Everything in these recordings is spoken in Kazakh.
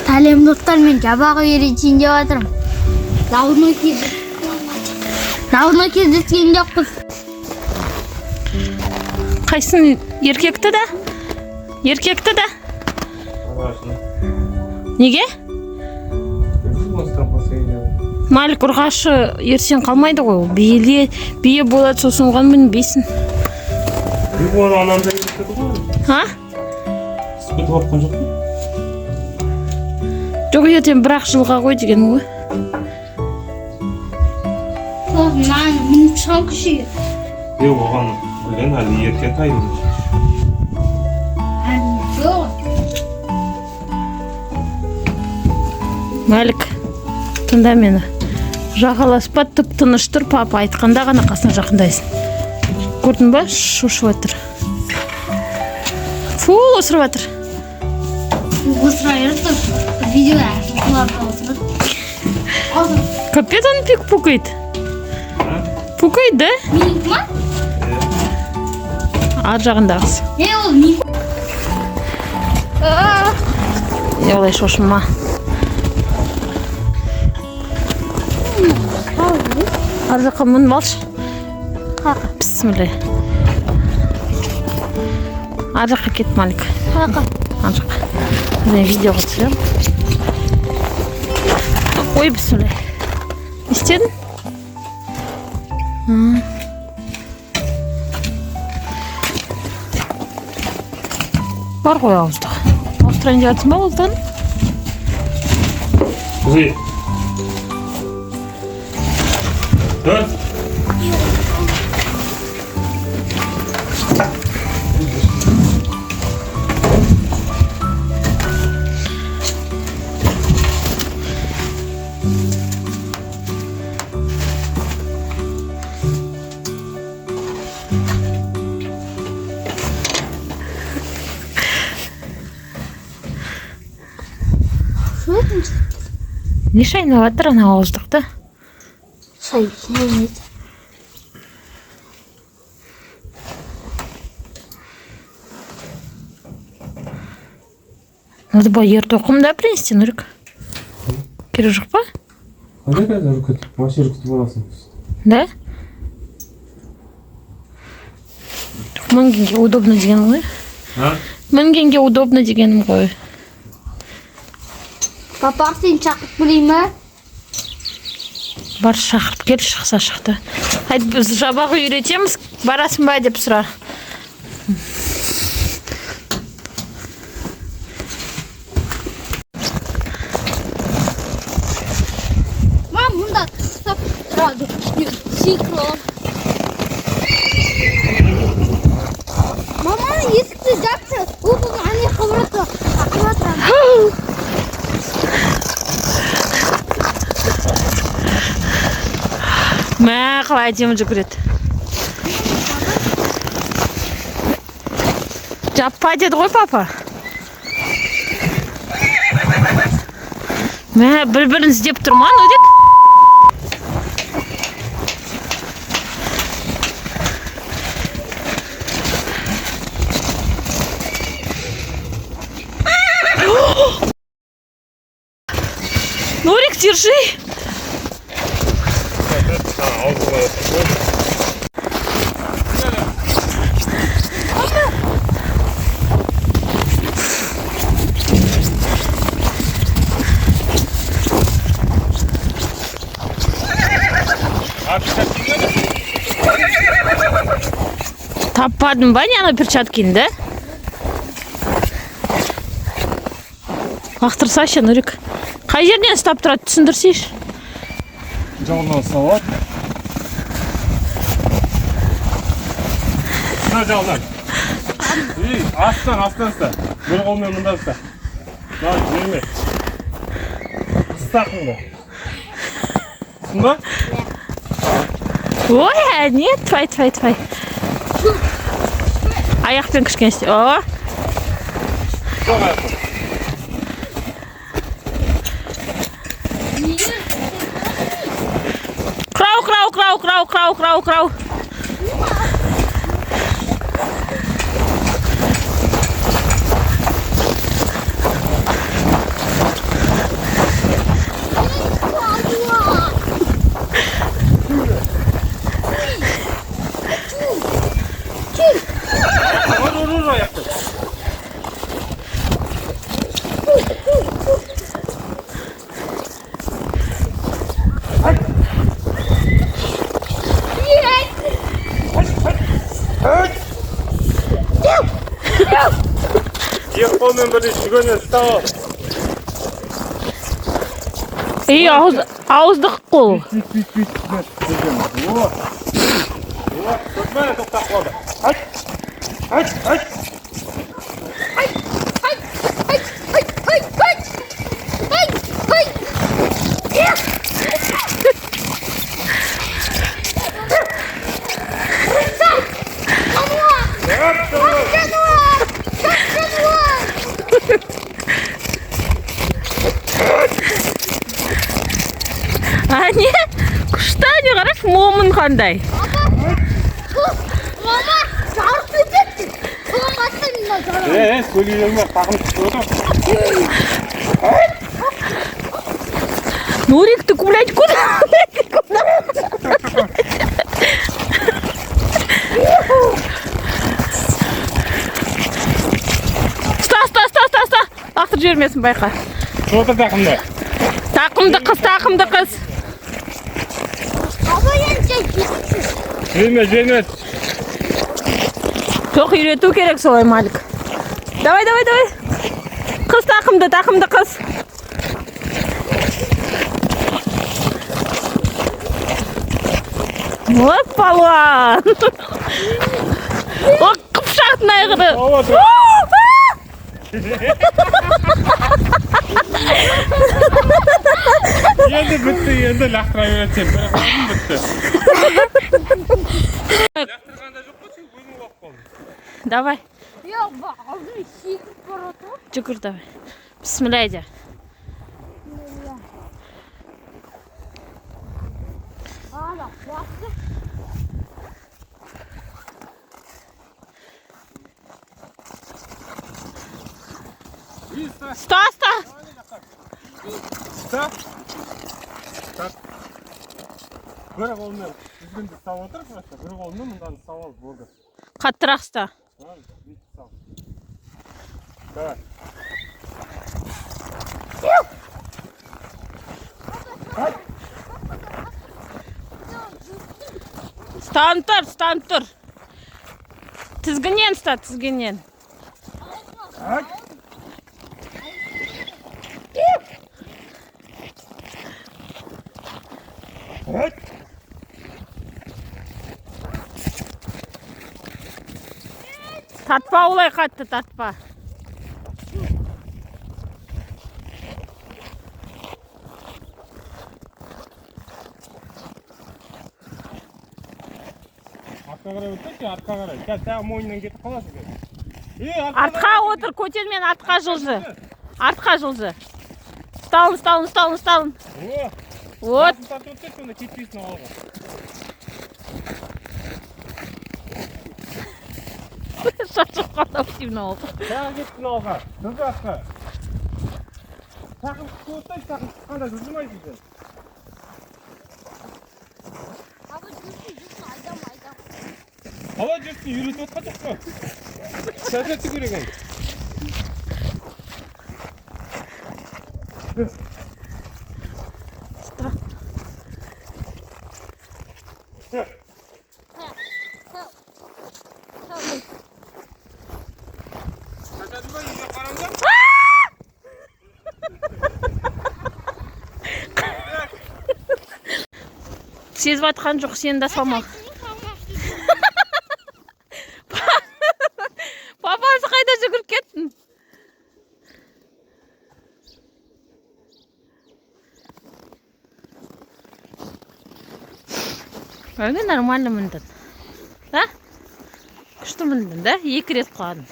Сәлем достар, мен жабағы үйретейін деп жатырмын. Жауына кездескен жоқпыз. Қайсын еркекті да? Еркекті да? Неге? Малик ұрғашы ерсен қалмайды ғой. Бие болады, сосын оған мінбейсін. Ха? Жоқ, ертең бірақ жылға қой деген ғой. Мен шығам күшіге. оған білген әлі ерке тайым. Малик, тыңда мені. Жағаласпа, тып тыныш тұр, папа айтқанда ғана қасына жақындайсың. Көрдің ба? Шошып отыр. Фул осырып отыр. Капец, он пик пукает. Пукает, да? Менікі ма? Ар жағындағысы. Ол менікі. Олай шошыма. Ар жаққа мініп алшы. Бісміллә. Ар жаққа кет, Малик. Ар жаққа. Мен видеоға түсірем. Ой, бісміллә. Не істедің? Бар ғой ауыздық. Ауыстырайын деп жатсың ба ауыздығын? Кuzey. Dön. Не шайнап жатыр ана ауыздықты? Шайнайды. Надо было ертоқым да принести, Нұрик. Керек жоқ па? Қандай қазір үркіт? Машина үркітіп аласың. Да? Мінгенге удобно дегенім ғой. Мінгенге удобно дегенім ғой. Папа, сен шақырып білей ма? Бар шақырып кел, шықса шықты. Айт, біз жабағы үйретеміз, барасың ба деп сұра. Мам, мұнда ұстап тұрады. Сиклон. Мама, есікті жапшы. Ол әне қабыраты. Мә, қалай әдемі жүгіреді. Жаппа деді ғой, папа. Мә, бір-бірін іздеп тұрма, Нұрик. Нұрик, держи. Таппадың ба, не ана перчаткин, да? Лақтырсашы, Нұрик. Қай жерден ұстап тұрады, түсіндірсейші. Жағынан салат. Мына жағынан. Астан ұста. Бір қолмен мұнда ұста. Жерме. Қыстақың ба? Сұнда? Ой, нет, твай. Аяқпен кішкен істе. О! Жоқ аяқпен. қырау. Ура, яқты. Екі қолмен бірдей жүгіне ұстау. Ауыздық қол. Көтмәне тоқтақ қалды. Не? Күштәне қараш, момын қандай. Мама, жарып кетті. Көлігіңе тағым түсіп отыр. Нурик, ты гулять куда? Ста. Лақтырып жібермесін, байқа. Отыр тақымды. Тақымды қыз. Ама енді Жөнет. Жоқ, үйрету керек солай, Малик. Давай. Қыз тақымды қыз. Вот палуан. О, қыпшақтың айғыры. Енді бітті, енді лақтыра беретсен. Бір қадым бітті. Лақтырғанда жоқ қой, сен өзің уақып қалдың. Давай. Yok bak ağzını sikip barata. Жүгір, давай. Бісміллә де. Hala baktı. Ста. Бір қолмен жүзгенді ұстап отыр, бір қолмен мұндан ұстап алып болды. Қаттырақ ста. Давай. Стан тұр. Тізгінен ста, тізгінен. Тартпа олай қатты, тартпа. Артқа қарай өтсек, артқа қарай. Қазір тағы мойнынан кетіп қаласың. Артқа отыр, көтермен артқа жылжы. Ұсталын. Вот. Тартып өтсек, сонда кетпейсің алға. Шашып қалап деймін олды. Тағы кеттің алға. Жүрді артқа. Тақым түсіп өтсек, тақым шыққанда жүрдімайсың сен. Abi düşsün aydan. Қалай жүрсің, үйретіп отқа жоқ қой. Шашатты көреген. Шашатты ба, үйге қараңда? Сезіп атқан жоқ, сені да салмақ. Папасы қайда жүгіріп кеттің? Өңі нормально міндің. Да? Күшті міндің, да? 2 рет құладың.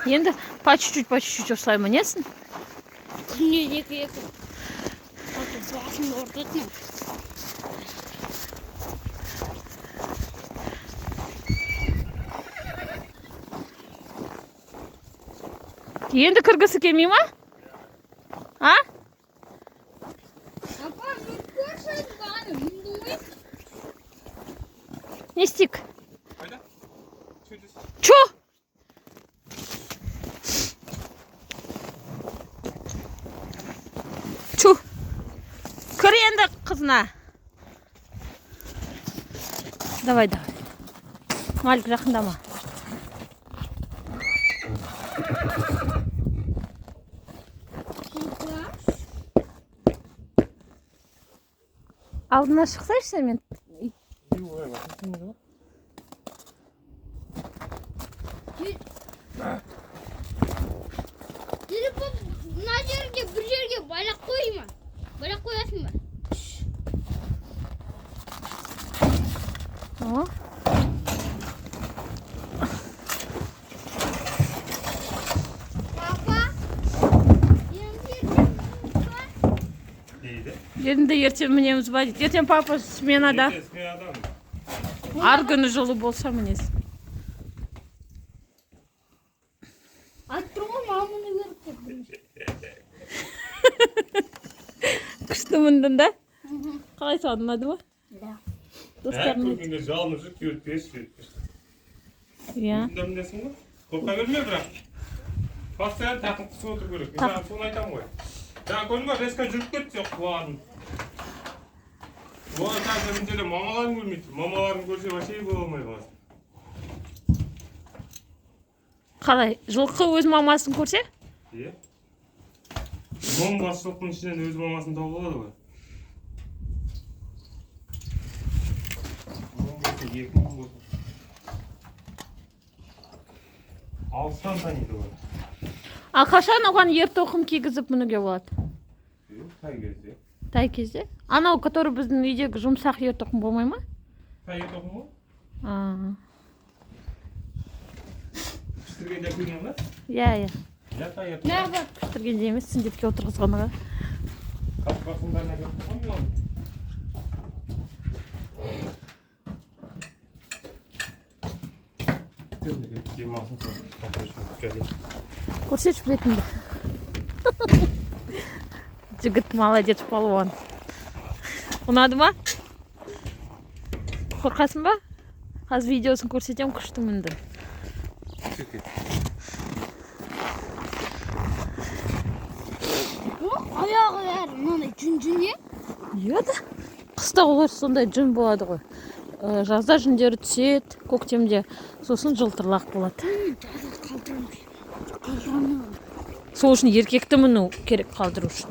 Енді по чуть-чуть осылай мінесің? Ne 2. Bakın basın orada değil. Енді кіргісі келмей ма? А? Апа, мен көрші бағаны енді ой. Не істейік? Қайда? Сөйтесіз. Чо? Чу. Кір енді қызына. Давай, давай. Малик жақындама. Алдына шықсайшы мен. Телефон мына жерге бір жерге байлап қойма. Байлап қоясың ба? О. Папа, Дейді. Енді ертең мінеміз ба дейді. Ертең папа сменада. Сменада. Ар күні жылы болса мінез. Аттырма маманы көріп тұрдым. Күшті міндің да? Қалай саған ұнады ма? Да. Достарым Күнде жалынып жүріп кеуіп берші. Иә. Күнде мінесің ғой. Қорқа берме бірақ. Постоянно тақып қысып отыру керек. Мен саған соны айтамын ғой. Жаңа көрдің ба, резко жүріп кетті, құлағын. Олар қазір мына мамаларын көрмейді. Мамаларын көрсе вообще бола алмай қаласың. Қалай? Жылқы өз мамасын көрсе? Иә. 10 бас жылқының ішінен өз мамасын тауып алады ғой. 10 болса, 2 мың болса. Алыстан таниды ғой. Ал қашан оған ер-тоқым кигізіп мінуге болады? Тай кезде. Тай кезде? Анау, который біздің үйдегі жұмсақ ер-тоқым болмай ма? Тай ертоқым ғой. Пістіргенде көрген ба? Иә, иә. Иә, тай ертоқым. Мә бар. Пістіргенде емес, сүндетке отырғызғаныға. Қапқасындарына көріп тұрған ғой. Көрсетші бетіңді. Жігіт молодец, палуан. Ұнады ма? Қорқасың ба? Қазір видеосын көрсетем, күшті мінді. Аяғы бәрі мынандай жүн е? Иә да. Қыста олар сондай жүн болады ғой. Жазда жүндері түседі, көктемде сосын жылтырлақ болады. Қалдырамын. Сол үшін еркекті міну керек қалдыру үшін.